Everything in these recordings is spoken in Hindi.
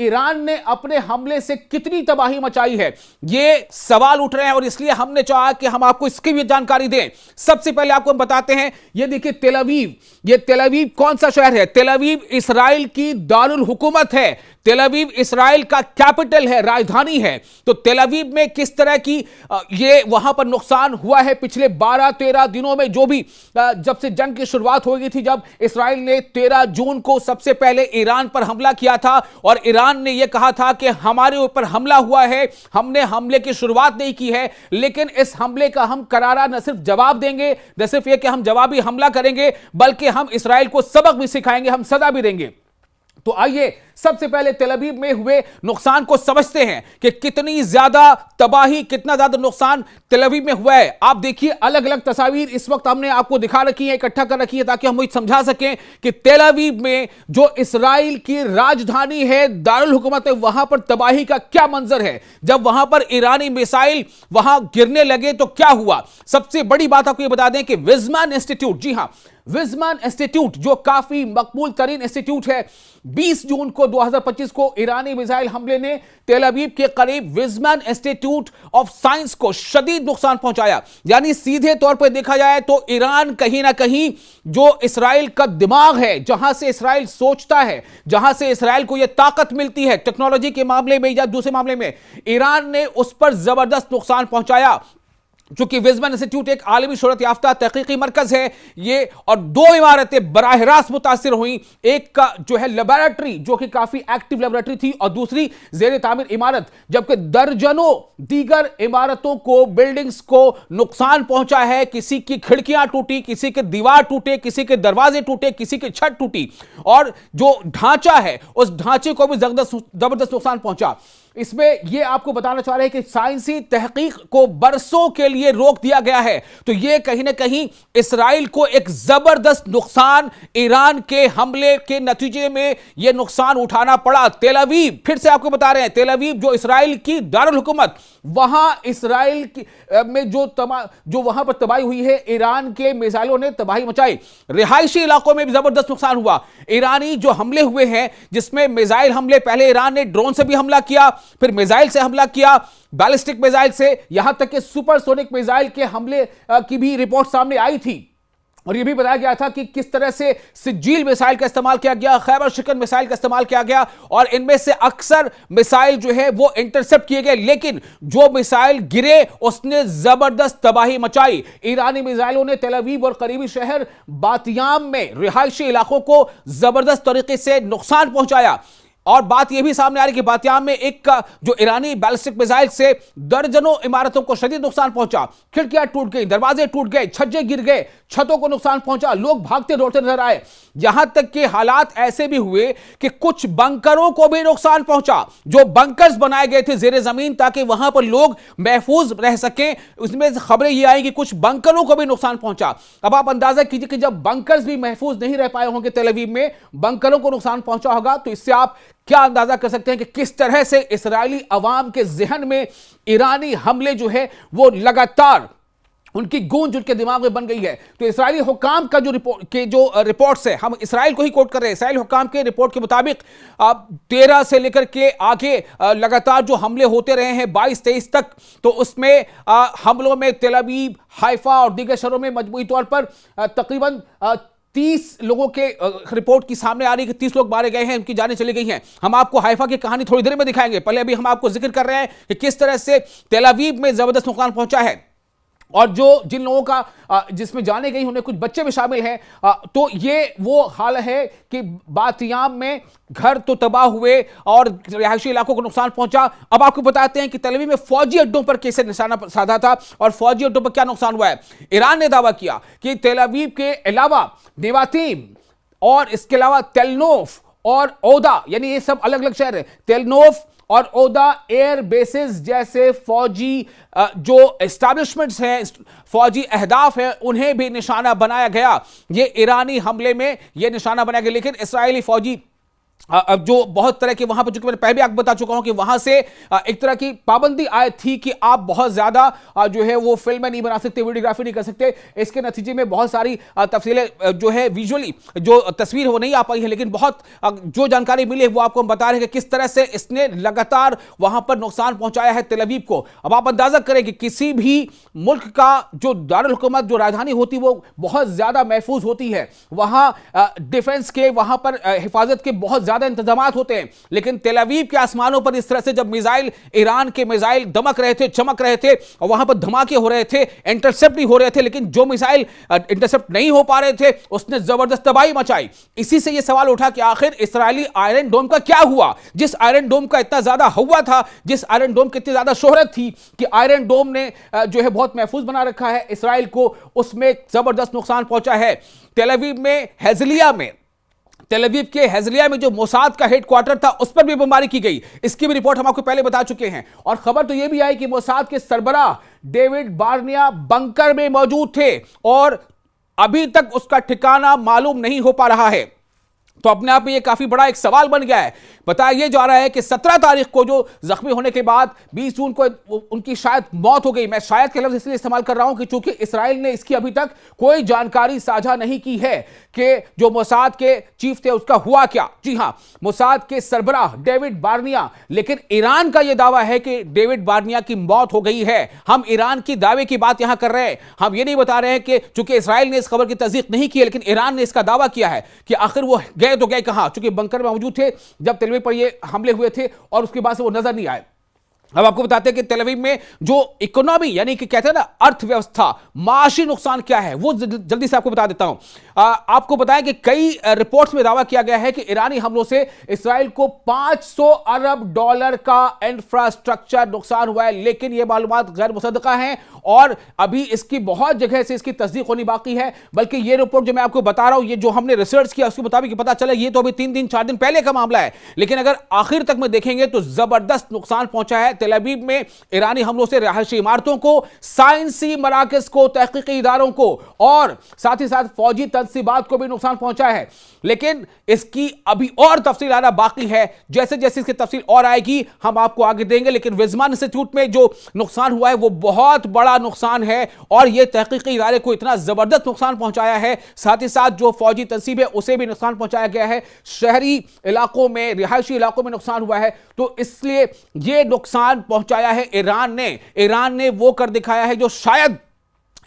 ईरान ने अपने हमले से कितनी तबाही मचाई है, ये सवाल उठ रहे हैं और इसलिए हमने चाहा कि हम आपको इसकी भी जानकारी दें। सबसे पहले आपको हम बताते हैं, ये देखिए तेल अवीव, ये तेल अवीव कौन सा शहर है? तेल अवीव इस्राइल की दारुल हुकूमत है। तेल अवीव इस्राइल का कैपिटल है, राजधानी है। तो तेल अवीव में किस तरह की ये वहां पर नुकसान हुआ है पिछले 12-13 दिनों में, जो भी जब से जंग की शुरुआत हो गई थी, जब इस्राइल ने 13 जून को सबसे पहले ईरान पर हमला किया था और ईरान ने यह कहा था कि हमारे ऊपर हमला हुआ है, हमने हमले की शुरुआत नहीं की है, लेकिन इस हमले का हम करारा न सिर्फ जवाब देंगे, न सिर्फ यह कि हम जवाबी हमला करेंगे, बल्कि हम इस्राइल को सबक भी सिखाएंगे, हम सजा भी देंगे। तो आइए सबसे पहले तेल अवीव में हुए नुकसान को समझते हैं कि कितनी ज्यादा तबाही, कितना ज्यादा नुकसान तेल अवीव में हुआ है। आप देखिए, अलग अलग तस्वीर इस वक्त हमने आपको दिखा रखी है, इकट्ठा कर रखी है, ताकि हम समझा सकें कि तेल अवीव में जो इस्राइल की राजधानी है, दारुल हुकूमत है, वहां पर तबाही का क्या मंजर है। जब वहां पर ईरानी मिसाइल वहां गिरने लगे तो क्या हुआ। सबसे बड़ी बात आपको यह बता दें कि विज़मैन इंस्टीट्यूट, जी हां, विज़मैन इंस्टीट्यूट जो काफी मकबूल तरीन इंस्टीट्यूट है, 20 जून को 2025 को ईरानी मिसाइल हमले ने तेल अवीव के करीब विज़मैन इंस्टीट्यूट ऑफ साइंस को शदीद नुकसान पहुंचाया। यानी सीधे तौर पर देखा जाए तो ईरान कहीं ना कहीं जो इस्राइल का दिमाग है, जहां से इस्राइल सोचता है, जहां से इस्राइल को यह ताकत मिलती है टेक्नोलॉजी के मामले में या दूसरे मामले में, ईरान ने उस पर जबरदस्त नुकसान पहुंचाया। चूंकि विज़मैन इंस्टीट्यूट एक आलमी शोहरत याफ्ता तहकीकी मरकज है ये, और 2 इमारतें बराह रास्त मुतासिर हुई। एक का जो है लेबोरेटरी, जो कि काफी एक्टिव लेबोरेटरी थी, और दूसरी जेर तामीर इमारत, जबकि दर्जनों दीगर इमारतों को, बिल्डिंग्स को नुकसान पहुंचा है। किसी की खिड़कियां टूटी, किसी के दीवार टूटे, किसी के दरवाजे टूटे, किसी की छत टूटी, और जो ढांचा है उस ढांचे को भी जबरदस्त नुकसान पहुंचा। इसमें यह आपको बताना चाह रहे हैं कि साइंसी तहकीक को बरसों के लिए रोक दिया गया है। तो यह कहीं ना कहीं इस्राइल को एक जबरदस्त नुकसान, ईरान के हमले के नतीजे में यह नुकसान उठाना पड़ा। तेल अवीव, फिर से आपको बता रहे हैं, तेल अवीव जो इस्राइल की दारुल हुकूमत, वहां इस्राइल में जो वहां पर तबाही हुई है, ईरान के मिसाइलों ने तबाही मचाई। रिहायशी इलाकों में भी जबरदस्त नुकसान हुआ। ईरानी जो हमले हुए हैं, जिसमें मिसाइल हमले, पहले ईरान ने ड्रोन से भी हमला किया, फिर मिसाइल से हमला किया, बैलिस्टिक मिसाइल से, यहां तक कि सुपरसोनिक मिसाइल के हमले की भी रिपोर्ट सामने आई थी। और यह भी बताया गया था कि किस तरह से सिज्जील मिसाइल का इस्तेमाल किया गया, खैबर शिकन मिसाइल का इस्तेमाल किया गया, और इनमें से अक्सर मिसाइल जो है वो इंटरसेप्ट किए गए, लेकिन जो मिसाइल गिरे उसने जबरदस्त तबाही मचाई। ईरानी मिसाइलों ने तेल अवीव और करीबी शहर बातियाम में रिहायशी इलाकों को जबरदस्त तरीके से नुकसान पहुंचाया। और बात यह भी सामने आ रही कि बातियाम में एक जो ईरानी बैलिस्टिक मिसाइल से दर्जनों इमारतों को शदीद नुकसान पहुंचा, खिड़कियां टूट गई, दरवाजे टूट गए, छज्जे गिर गए, छतों को नुकसान पहुंचा, लोग भागते दौड़ते नजर आए। यहां तक कि हालात ऐसे भी हुए कि कुछ बंकरों को भी नुकसान पहुंचा, जो बंकर्स बनाए गए थे जेर जमीन ताकि वहां पर लोग महफूज रह सकें। उसमें खबरें ये आई कि कुछ बंकरों को भी नुकसान पहुंचा। अब आप अंदाजा कीजिए कि जब बंकर्स भी महफूज नहीं रह पाए होंगे तेल अवीव में, बंकरों को नुकसान पहुंचा होगा, तो इससे आप क्या अंदाजा कर सकते हैं कि किस तरह से इस्राएली अवाम के जहन में ईरानी हमले जो है वो लगातार उनकी गूंज उनके दिमाग में बन गई है। तो इस्राएली हुकाम का जो रिपोर्ट्स है, हम इस्राएल को ही कोट कर रहे हैं, इस्राएली हुकाम के रिपोर्ट के मुताबिक 13 से लेकर के आगे लगातार जो हमले होते रहे हैं 22-23 तक, तो उसमें हमलों में तेल अवीव, हाइफा और दीगर शहरों में मजमूई तौर पर तकरीबन 30 लोगों के रिपोर्ट की सामने आ रही है कि 30 लोग मारे गए हैं, उनकी जानें चली गई हैं। हम आपको हाइफा की कहानी थोड़ी देर में दिखाएंगे, पहले अभी हम आपको जिक्र कर रहे हैं कि किस तरह से तेल अवीव में जबरदस्त नुकसान पहुंचा है। और जिन लोगों का जिसमें जाने गई उन्हें कुछ बच्चे भी शामिल हैं। तो ये वो हाल है कि बातियाम में घर तो तबाह हुए और रिहायशी इलाकों को नुकसान पहुंचा। अब आपको बताते हैं कि तेल अवीव में फौजी अड्डों पर कैसे निशाना साधा था और फौजी अड्डों पर क्या नुकसान हुआ है। ईरान ने दावा किया कि तेल अवीव के अलावा नेवातीम और इसके अलावा तेलनोफ और ओदा, यानी ये सब अलग अलग शहर है, तेलनोफ और ओदा एयर बेसिस जैसे फौजी जो एस्टैब्लिशमेंट्स हैं, फौजी अहदाफ हैं, उन्हें भी निशाना बनाया गया। ये ईरानी हमले में ये निशाना बनाया गया, लेकिन इस्राएली फौजी अब जो बहुत तरह के वहां पर, चूंकि मैंने पहले भी आपको बता चुका हूं कि वहां से एक तरह की पाबंदी आई थी कि आप बहुत ज्यादा जो है वो फिल्में नहीं बना सकते, वीडियोग्राफी नहीं कर सकते। इसके नतीजे में बहुत सारी तफसीलें जो है विजुअली जो तस्वीर वो नहीं आ पाई है, लेकिन बहुत जो जानकारी मिली है वो आपको हम बता रहे हैं कि किस तरह से इसने लगातार वहां पर नुकसान पहुंचाया है तेल अवीव को। अब आप अंदाजा करें कि किसी भी मुल्क का जो दारुल हुकूमत, जो राजधानी होती है, वो बहुत ज्यादा महफूज होती है। वहां डिफेंस के, वहां पर हिफाजत के बहुत ज्यादा इंतजामात होते हैं, लेकिन तेल अवीव के आसमानों पर इस तरह से जब मिसाइल, ईरान के मिसाइल दमक रहे थे, चमक रहे थे और वहां पर धमाके हो रहे थे, इंटरसेप्ट नहीं हो रहे थे, लेकिन जो मिसाइल इंटरसेप्ट नहीं हो पा रहे थे उसने जबरदस्त तबाही मचाई। इसी से यह सवाल उठा कि आखिर इस्राएली आयरन डोम का क्या हुआ, जिस आयरन डोम का इतना ज्यादा हवा था, जिस आयरन डोम की इतनी ज्यादा शोहरत थी कि आयरन डोम ने जो है बहुत महफूज बना रखा है इस्राएल को, उसमें जबरदस्त नुकसान पहुंचा है। तेल अवीव में, हेजलिया में, तेल अवीव के हेजलिया में जो मोसाद का हेडक्वार्टर था उस पर भी बमबारी की गई। इसकी भी रिपोर्ट हम आपको पहले बता चुके हैं। और खबर तो यह भी आई कि मोसाद के सरबराह डेविड बार्निया बंकर में मौजूद थे और अभी तक उसका ठिकाना मालूम नहीं हो पा रहा है। तो अपने आप में यह काफी बड़ा एक सवाल बन गया है। बताया यह जा रहा है कि 17 तारीख को जो जख्मी होने के बाद 20 जून को उनकी शायद मौत हो गई। मैं शायद के लफ्ज इसलिए इस्तेमाल कर रहा हूं कि चूंकि इस्राएल ने इसकी अभी तक कोई जानकारी साझा नहीं की है कि जो मोसाद के चीफ थे उसका हुआ क्या। जी हां, मोसाद के सरबराह डेविड बार्निया, लेकिन ईरान का यह दावा है कि डेविड बार्निया की मौत हो गई है। हम ईरान की दावे की बात यहां कर रहे हैं, हम यह नहीं बता रहे हैं कि चूंकि इस्राएल ने इस खबर की तस्दीक नहीं की है, लेकिन ईरान ने इसका दावा किया है कि आखिर वो गए तो गए कहां, चूंकि बंकर में मौजूद थे जब तेल अवीव पर ये हमले हुए थे और उसके बाद से वो नजर नहीं आए। अब आपको बताते हैं कि तेल अवीव में जो इकोनॉमी, यानी कि कहते हैं ना अर्थव्यवस्था, माशी नुकसान क्या है वो जल्दी से आपको बता देता हूं। आपको बताएं कि कई रिपोर्ट्स में दावा किया गया है कि ईरानी हमलों से इस्राएल को $500 अरब का इंफ्रास्ट्रक्चर नुकसान हुआ है, लेकिन यह मालूमात गैर मुसद्दका हैं और अभी इसकी बहुत जगह से इसकी तस्दीक होनी बाकी है। बल्कि यह रिपोर्ट जो मैं आपको बता रहा हूं, ये जो हमने रिसर्च किया उसके मुताबिक पता चला ये तो अभी 3 दिन 4 दिन पहले का मामला है, लेकिन अगर आखिर तक में देखेंगे तो जबरदस्त नुकसान पहुंचा है तेल अवीव में ईरानी हमलों से रिहायशी इमारतों को, साइंसी मराकज को, तहकीकी इदारों को और साथ ही साथ फौजी तंसीबात को भी नुकसान पहुंचा है। लेकिन इसकी अभी और तफसील आना बाकी है। जैसे जैसे इसकी तफसील और आएगी हम आपको आगे देंगे। लेकिन विज़मान इंस्टीट्यूट में जो नुकसान हुआ है वो बहुत बड़ा नुकसान है और यह तहकीकी इदारे को इतना जबरदस्त नुकसान पहुंचाया है। साथ ही साथ जो फौजी तंसीब है उसे भी नुकसान पहुंचाया गया है। शहरी इलाकों में, रिहायशी इलाकों में नुकसान हुआ है। तो इसलिए यह नुकसान पहुंचाया है ईरान ने वो कर दिखाया है जो शायद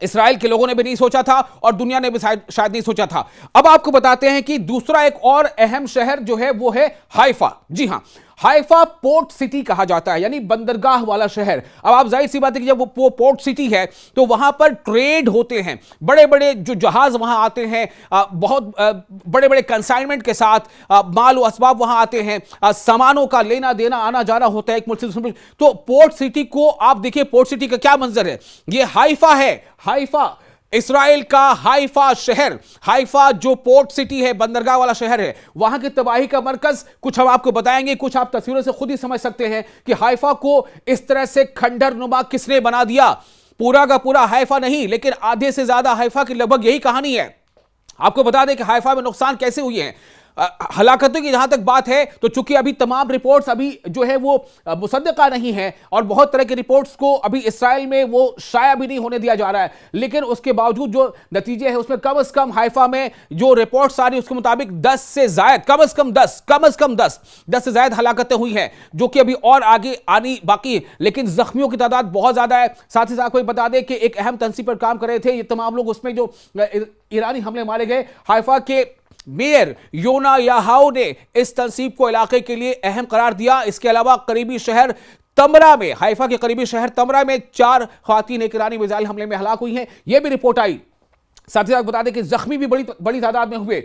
इस्राएल के लोगों ने भी नहीं सोचा था और दुनिया ने भी शायद नहीं सोचा था। अब आपको बताते हैं कि दूसरा एक और अहम शहर जो है वो है हाइफा। जी हां, हाइफा पोर्ट सिटी कहा जाता है, यानी बंदरगाह वाला शहर। अब आप जाहिर सी बात है कि जब वो पोर्ट सिटी है तो वहां पर ट्रेड होते हैं, बड़े बड़े जो जहाज वहां आते हैं, बहुत बड़े बड़े कंसाइनमेंट के साथ माल और असबाब वहां आते हैं, सामानों का लेना देना आना जाना होता है एक मुल्क से दूसरे मुल्क। तो पोर्ट सिटी को आप देखिए, पोर्ट सिटी का क्या मंजर है। ये हाइफा है, हाइफा इस्राएल का हाइफा शहर। हाइफा जो पोर्ट सिटी है, बंदरगाह वाला शहर है, वहां की तबाही का मरकज। कुछ हम आपको बताएंगे, कुछ आप तस्वीरों से खुद ही समझ सकते हैं कि हाइफा को इस तरह से खंडर नुमा किसने बना दिया। पूरा का पूरा हाइफा नहीं, लेकिन आधे से ज्यादा हाइफा की लगभग यही कहानी है। आपको बता दें कि हाइफा में नुकसान कैसे हुए हैं। हलाकतों की जहां तक बात है तो चूंकि अभी तमाम रिपोर्ट्स अभी जो है वो मुसद्दका नहीं है और बहुत तरह की रिपोर्ट्स को अभी इस्राएल में वो शाया भी नहीं होने दिया जा रहा है, लेकिन उसके बावजूद जो नतीजे हैं उसमें कम से कम हाइफा में जो रिपोर्ट्स आ रही उसके मुताबिक 10 से ज्यादा, कम से कम 10 से ज्यादा हलाकतें हुई हैं, जो कि अभी और आगे आनी बाकी है। लेकिन जख्मियों की तादाद बहुत ज्यादा है। साथ ही साथ कोई बता दें कि एक अहम तंसीब पर काम कर रहे थे ये तमाम लोग, उसमें जो ईरानी हमले मारे गए। हाइफा के मेयर योना याहाउ ने इस तंसीब को इलाके के लिए अहम करार दिया। इसके अलावा करीबी शहर तमरा में, हाइफा के करीबी शहर तमरा में 4 ख्वातीन एक ईरानी मिसाइल हमले में हलाक हुई हैं, यह भी रिपोर्ट आई। साथ ही साथ बता दें कि जख्मी भी बड़ी तादाद में हुए।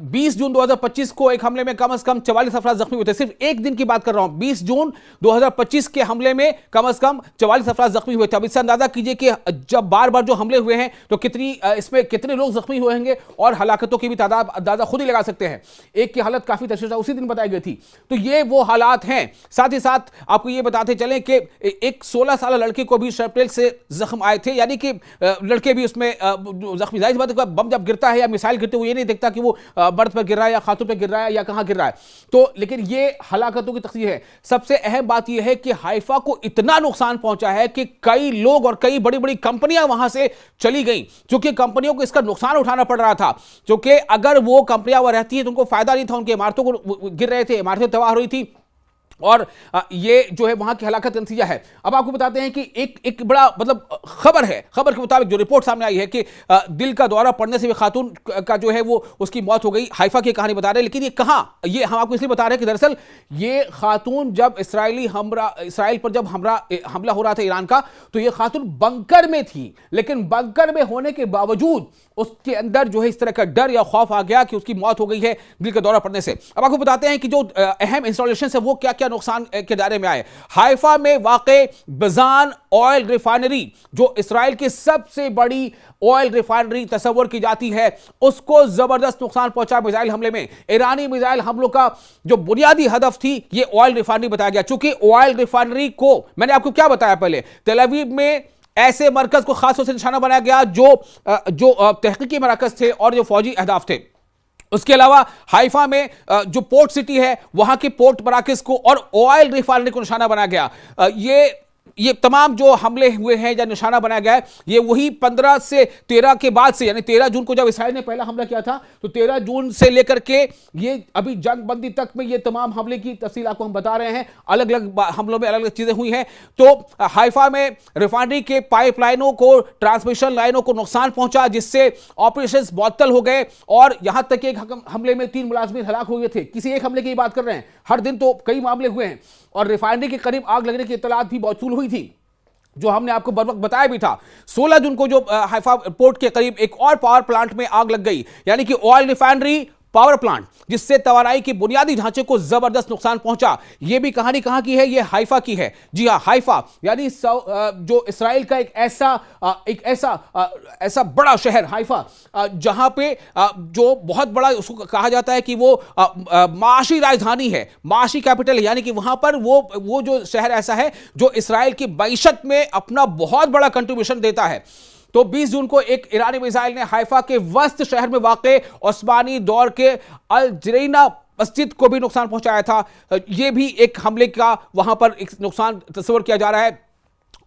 20 जून 2025 को एक हमले में कम से कम 44 अफराद जख्मी हुए थे। सिर्फ एक दिन की बात कर रहा हूं, 20 जून 2025 के हमले में कम से कम 44 अफराद जख्मी हुए थे। अब इससे अंदाजा कीजिए कि जब बार बार जो हमले हुए हैं तो इसमें कितने लोग जख्मी हुए होंगे और हलाकतों की भी तादाद अंदाजा खुद ही लगा सकते हैं। एक की हालत काफी तशवीश उसी दिन बताई गई थी। तो ये वो हालात हैं। साथ ही साथ आपको ये बताते चलें कि एक 16 साल लड़के को भी शर्पनेल से जख्म आए थे, यानी कि लड़के भी उसमें जाहिर बात है बम जब गिरता है या मिसाइल गिरते हुए ये नहीं देखता कि वो मर्द पर गिर रहा है या खातून पर गिर रहा है या कहां गिर रहा है। तो लेकिन ये हलाकतों की तस्वीर है। सबसे अहम बात यह है कि हाइफा को इतना नुकसान पहुंचा है कि कई लोग और कई बड़ी बड़ी कंपनियां वहां से चली गई, क्योंकि कंपनियों को इसका नुकसान उठाना पड़ रहा था। क्योंकि अगर वो कंपनियां वहां रहती है तो उनको फायदा नहीं था, उनकी इमारतों को गिर रहे थे, इमारतें तबाह हो रही थी, और ये जो है वहां की हलाकत का नतीजा है। अब आपको बताते हैं कि एक बड़ा मतलब खबर है, खबर के मुताबिक जो रिपोर्ट सामने आई है कि दिल का दौरा पड़ने से भी खातून का जो है वो उसकी मौत हो गई। हाइफा की कहानी बता रहे हैं, लेकिन ये कहां, ये हम आपको इसलिए बता रहे हैं कि दरअसल ये खातून जब इसराइल पर जब हमला हो रहा था ईरान का, तो ये खातून बंकर में थी, लेकिन बंकर में होने के बावजूद उसके अंदर जो है इस तरह का डर या खौफ आ गया कि उसकी मौत हो गई है दिल का दौरा पड़ने से। अब आपको बताते हैं कि जो अहम इंस्टॉलेशन है वो क्या क्या नुकसान के दायरे में आए। हाइफा में वाक़े बजान ऑयल रिफाइनरी, जो इसराइल की सबसे बड़ी ऑयल रिफाइनरी तस्वर की जाती है, उसको जबरदस्त नुकसान पहुंचा मिसाइल हमले में। ईरानी मिसाइल हमलों का जो बुनियादी हदफ थी ये ऑयल रिफाइनरी बताया गया। चूंकि ऑयल रिफाइनरी को मैंने आपको क्या बताया पहले, तेल अवीव में ऐसे मरकज को खास तौर से निशाना बनाया गया जो तहकीकी मराकज थे और जो फौजी अहदाफ थे। उसके अलावा हाइफा में जो पोर्ट सिटी है वहां के पोर्ट मराकज को और ऑयल रिफाइनरी को निशाना बनाया गया। ये तमाम जो हमले हुए हैं या निशाना बनाया गया है, ये वही 15 से 13 के बाद से, यानी 13 जून को जब इसराइल ने पहला हमला किया था, तो 13 जून से लेकर के ये अभी जंग बंदी तक में ये तमाम हमले की तफसील आपको हम बता रहे हैं। अलग अलग हमलों में अलग अलग चीजें हुई हैं। तो हाइफा में रिफाइनरी के पाइपलाइनों को, ट्रांसमिशन लाइनों को नुकसान पहुंचा, जिससे ऑपरेशन मुअत्तल हो गए, और यहां तक एक हमले में 3 मुलाजिमीन हलाक हुए थे। किसी एक हमले की बात कर रहे हैं, हर दिन तो कई मामले हुए हैं, और रिफाइनरी के करीब आग लगने की इत्तलात भी मौसूल हुई थी, जो हमने आपको बर वक्त बताया भी था। 16 जून को जो हाइफा पोर्ट के करीब एक और पावर प्लांट में आग लग गई, यानी कि ऑयल रिफाइनरी पावर प्लांट, जिससे तवानाई के बुनियादी ढांचे को जबरदस्त नुकसान पहुंचा। यह भी कहानी कहां की है, यह हाइफा की है। जी हां, हाइफा यानी जो इसराइल का एक ऐसा बड़ा शहर हाइफा, जहां पे जो बहुत बड़ा उसको कहा जाता है कि वो माशी राजधानी है, माशी कैपिटल है, यानी कि वहां पर वो जो शहर ऐसा है जो इसराइल की मईशत में अपना बहुत बड़ा कंट्रीब्यूशन देता है। तो 20 जून को एक ईरानी मिसाइल ने हाइफा के वस्त शहर में वाक़े उस्मानी दौर के अल जरीना मस्जिद को भी नुकसान पहुंचाया था। यह भी एक हमले का वहां पर एक नुकसान तस्वर किया जा रहा है।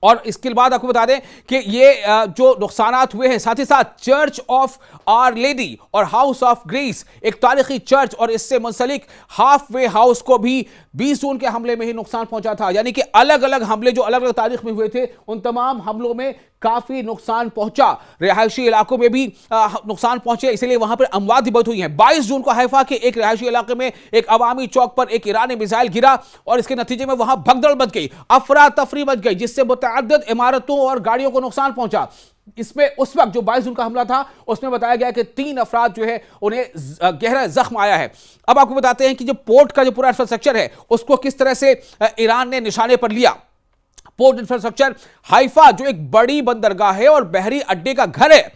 और इसके बाद आपको बता दें कि ये जो नुकसानात हुए हैं, साथ ही साथ चर्च ऑफ आवर लेडी और हाउस ऑफ ग्रेस, एक तारीखी चर्च और इससे मुंसलिक हाफ वे हाउस को भी 20 जून के हमले में ही नुकसान पहुंचा था। यानी कि अलग अलग हमले जो अलग अलग तारीख में हुए थे, उन तमाम हमलों में काफी नुकसान पहुंचा। रिहायशी इलाकों में भी नुकसान पहुंचे, इसलिए वहां पर अमवात भी बहुत हुई हैं। 22 जून को हाइफा के एक रिहायशी इलाके में एक अवामी चौक पर एक ईरानी मिसाइल गिरा और इसके नतीजे में वहां भगदड़ मच गई, अफरा तफरी मच गई, जिससे मुतअद्दिद इमारतों और गाड़ियों को नुकसान पहुंचा। इसमें उस वक्त जो 22 जून का हमला था, उसमें बताया गया कि 3 अफराद जो है उन्हें गहरा जख्म आया है। अब आपको बताते हैं कि जो पोर्ट का जो पूरा इंफ्रास्ट्रक्चर है, उसको किस तरह से ईरान ने निशाने पर लिया। पोर्ट इंफ्रास्ट्रक्चर, हाइफा जो एक बड़ी बंदरगाह है और बहरी अड्डे का घर है।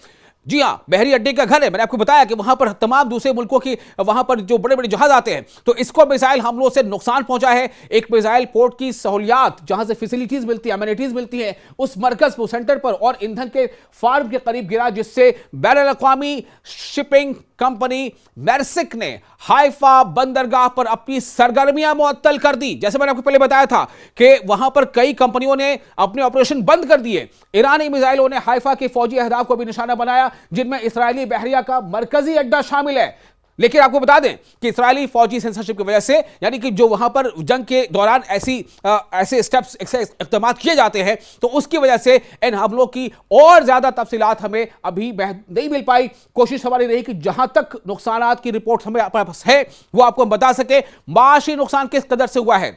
जी हां, बहरी अड्डे का घर है। मैंने आपको बताया कि वहां पर तमाम दूसरे मुल्कों की वहां पर जो बड़े बड़े जहाज आते हैं, तो इसको मिसाइल हमलों से नुकसान पहुंचा है। एक मिसाइल पोर्ट की सहूलियात, जहां से फैसिलिटीज मिलती हैं, अमेनिटीज मिलती हैं, उस मरकज को, सेंटर पर और ईंधन के फार्म के करीब गिरा, जिससे बैनुल-अक़वामी शिपिंग कंपनी मैरसिक ने हाइफा बंदरगाह पर अपनी सरगर्मियां मुअत्तल कर दी। जैसे मैंने आपको पहले बताया था कि वहां पर कई कंपनियों ने अपने ऑपरेशन बंद कर दिए। ईरानी मिसाइलों ने हाइफा के फौजी अहदाफ को भी निशाना बनाया, जिनमें इसराइली बहरिया का मरकजी अड्डा शामिल है। लेकिन आपको बता दें कि इसराइली फौजी सेंसरशिप की वजह से, यानी कि जो वहां पर जंग के दौरान ऐसे स्टेप्स, ऐसे इक़दाम किए जाते हैं, तो उसकी वजह से इन हमलों की और ज्यादा तफसीलात हमें अभी नहीं मिल पाई। कोशिश हमारी रही कि जहां तक नुकसानात की रिपोर्ट हमें पास है वो आपको हम बता सके। माशी नुकसान किस कदर से हुआ है,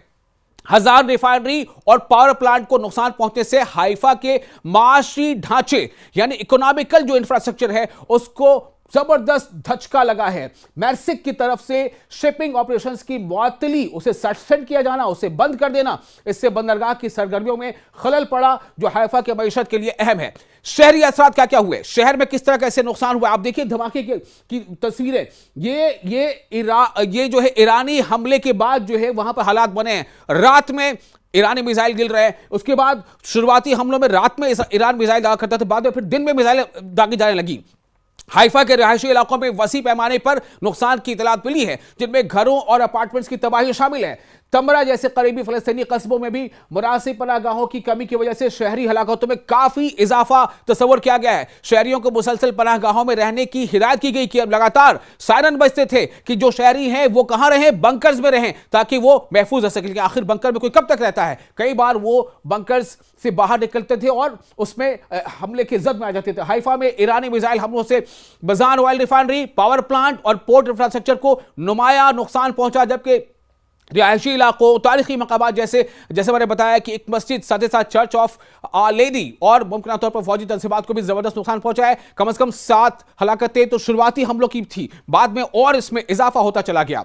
1000 रिफाइनरी और पावर प्लांट को नुकसान पहुंचने से हाइफा के माशी ढांचे यानी इकोनॉमिकल जो इंफ्रास्ट्रक्चर है उसको जबरदस्त धचका लगा है। मैरसिक की तरफ से शिपिंग ऑपरेशंस की मुअत्तली, उसे सस्पेंड किया जाना, उसे बंद कर देना, इससे बंदरगाह की सरगर्मियों में खलल पड़ा, जो हाइफा के मईशत के लिए अहम है। शहरी असरात क्या क्या हुए, शहर में किस तरह कैसे नुकसान हुआ, आप देखिए धमाके की तस्वीरें। ये जो है ईरानी हमले के बाद जो है वहां पर हालात बने हैं। रात में ईरानी मिसाइल गिर रहे हैं, उसके बाद शुरुआती हमलों में रात में ईरान मिसाइल दागा करता था, बाद में फिर दिन में मिसाइल दागी जाने लगी। हाइफा के रिहायशी इलाकों में वसी पैमाने पर नुकसान की इतलात मिली है, जिनमें घरों और अपार्टमेंट्स की तबाही शामिल है। तमरा जैसे करीबी फलस्तीनी कस्बों में भी मुनासिब पनाहगाहों की कमी की वजह से शहरी हलाकतों में काफी इजाफा तस्वर किया गया है। शहरियों को मुसलसल पनाहगाहों में रहने की हिदायत की गई कि अब लगातार सायरन बजते थे कि जो शहरी हैं वो कहां रहें, बंकर्स में रहें, ताकि वो महफूज रह सके। आखिर बंकर में कोई कब तक रहता है? कई बार वो बंकर्स से बाहर निकलते थे और उसमें हमले की जद में आ जाते थे। हाइफा में ईरानी मिसाइल हमलों से बजान ऑयल रिफाइनरी, पावर प्लांट और पोर्ट इंफ्रास्ट्रक्चर को नुमाया नुकसान पहुंचा, जबकि रिहायशी इलाकों, तारीखी मकामात जैसे मैंने बताया कि एक मस्जिद, साथ ही साथ चर्च ऑफ लेडी और मुमकिन तौर पर फौजी तंसीबात को भी जबरदस्त नुकसान पहुंचा है। कम से कम 7 हलाकतें तो शुरुआती हमलों की थी, बाद में और इसमें इजाफा होता चला गया।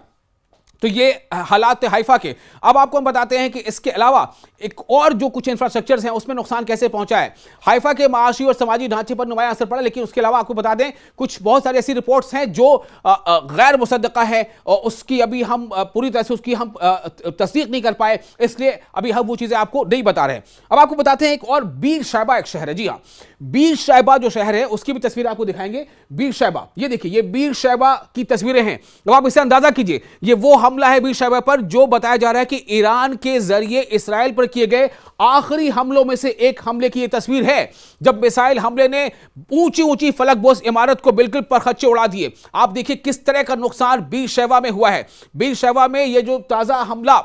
तो ये हालात हाइफा के। अब आपको हम बताते हैं कि इसके अलावा एक और जो कुछ इंफ्रास्ट्रक्चर्स हैं उसमें नुकसान कैसे पहुंचा है। हाइफा के माशी और समाजी ढांचे पर नुमाया असर पड़ा, लेकिन उसके अलावा आपको बता दें कुछ बहुत सारी ऐसी रिपोर्ट्स हैं जो गैर मुसद्दका है और उसकी अभी हम पूरी तरह से उसकी हम तस्दीक नहीं कर पाए, इसलिए अभी हम वो चीजें आपको नहीं बता रहे हैं। अब आपको बताते हैं एक और बीर शैबा एक शहर है। जी हाँ, बीर शैबा जो शहर है उसकी भी तस्वीर आपको दिखाएंगे। बीर शैबा, ये देखिए, ये बीर शैबा की तस्वीरें हैं। अब आप इससे अंदाजा कीजिए, ये वो हमला है बीर शैबा पर जो बताया जा रहा है कि ईरान के जरिए इसराइल पर किए गए आखिरी हमलों में से एक हमले की यह तस्वीर है, जब मिसाइल हमले ने ऊंची ऊंची फलकबोस इमारत को बिल्कुल परखच्चे उड़ा दिए। आप देखिए किस तरह का नुकसान बीर शैबा में हुआ है। बीर शैबा में यह जो ताजा हमला,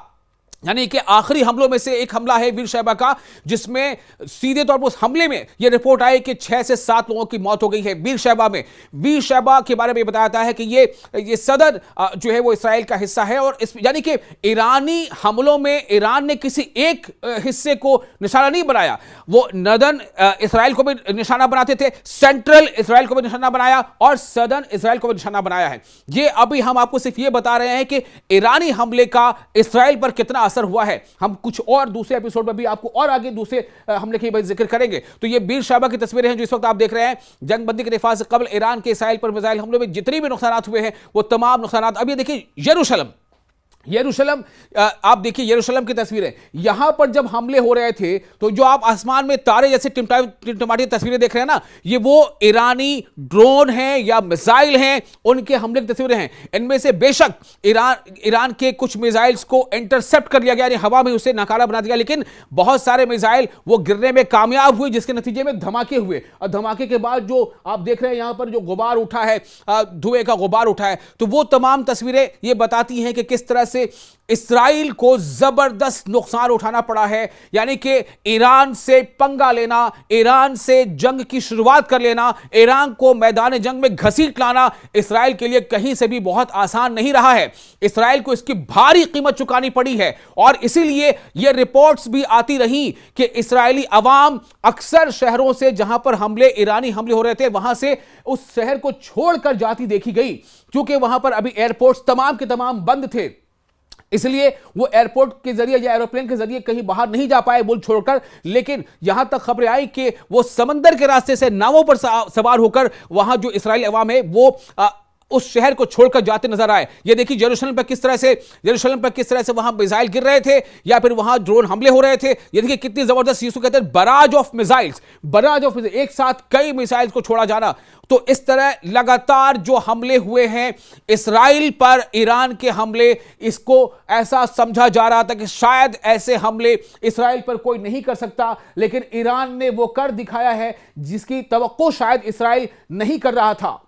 यानी कि आखिरी हमलों में से एक हमला है बीर शैबा का, जिसमें सीधे तौर पर उस हमले में यह रिपोर्ट आई कि 6 से 7 लोगों की मौत हो गई है बीर शैबा में। बीर शैबा के बारे में बताया जाता है कि ये सदर जो है वो इसराइल का हिस्सा है, और इस यानी कि ईरानी हमलों में ईरान ने किसी एक हिस्से को निशाना नहीं बनाया, वो नदर्न इसराइल को भी निशाना बनाते थे, सेंट्रल इसराइल को भी निशाना बनाया और सदर्न इसराइल को भी निशाना बनाया है। ये अभी हम आपको सिर्फ ये बता रहे हैं कि ईरानी हमले का इसराइल पर कितना असर हुआ है। हम कुछ और दूसरे एपिसोड में भी आपको और आगे दूसरे हमले की जिक्र करेंगे। तो ये बीर शैबा की तस्वीरें हैं जो इस वक्त आप देख रहे हैं। जंगबंदी के दिफा से कबल ईरान के इसराइल पर मिसाइल हमलों में जितने भी नुकसान हुए हैं वो तमाम नुकसान। अब ये देखिए यरूशलेम, आप देखिए यरूशलेम की तस्वीरें। यहां पर जब हमले हो रहे थे तो जो आप आसमान में तारे जैसे टिमटिमाती तस्वीरें देख रहे हैं ना, ये वो ईरानी ड्रोन हैं या मिसाइल हैं, उनके हमले की तस्वीरें हैं। इनमें से बेशक ईरान के कुछ मिसाइल्स को इंटरसेप्ट कर लिया गया, यानी हवा में उसे नाकारा बना दिया, लेकिन बहुत सारे मिसाइल वो गिरने में कामयाब हुए, जिसके नतीजे में धमाके हुए। और धमाके के बाद जो आप देख रहे हैं यहां पर जो गुबार उठा है, धुएं का गुबार उठा है, तो वो तमाम तस्वीरें ये बताती हैं कि किस तरह से इसराइल को जबरदस्त नुकसान उठाना पड़ा है। यानी कि ईरान से पंगा लेना, ईरान से जंग की शुरुआत कर लेना, ईरान को मैदान जंग में घसीट लाना इसराइल के लिए कहीं से भी बहुत आसान नहीं रहा है। इसराइल को इसकी भारी कीमत चुकानी पड़ी है, और इसीलिए यह रिपोर्ट्स भी आती रही कि इसराइली अवाम अक्सर शहरों से जहां पर ईरानी हमले हो रहे थे, वहां से उस शहर को छोड़कर जाती देखी गई, क्योंकि वहां पर अभी एयरपोर्ट्स तमाम के तमाम बंद थे। इसलिए वो एयरपोर्ट के जरिए या एरोप्लेन के जरिए कहीं बाहर नहीं जा पाए मुल्क छोड़कर। लेकिन यहां तक खबरें आई कि वो समंदर के रास्ते से नावों पर सवार होकर वहां जो इस्राएली अवाम है वो उस शहर को छोड़कर जाते नजर आए। ये देखिए यरूशलेम पर किस तरह से वहां मिसाइल गिर रहे थे या फिर वहां ड्रोन हमले हो रहे थे। ये देखिए कितनी जबरदस्त, इसको कहते हैं बराज ऑफ मिसाइल्स, एक साथ कई मिसाइल्स को छोड़ा जाना। तो इस तरह लगातार जो हमले हुए हैं इसराइल पर, ईरान के हमले, इसको ऐसा समझा जा रहा था कि शायद ऐसे हमले इसराइल पर कोई नहीं कर सकता, लेकिन ईरान ने वो कर दिखाया है जिसकी तवक्को शायद इसराइल नहीं कर रहा था।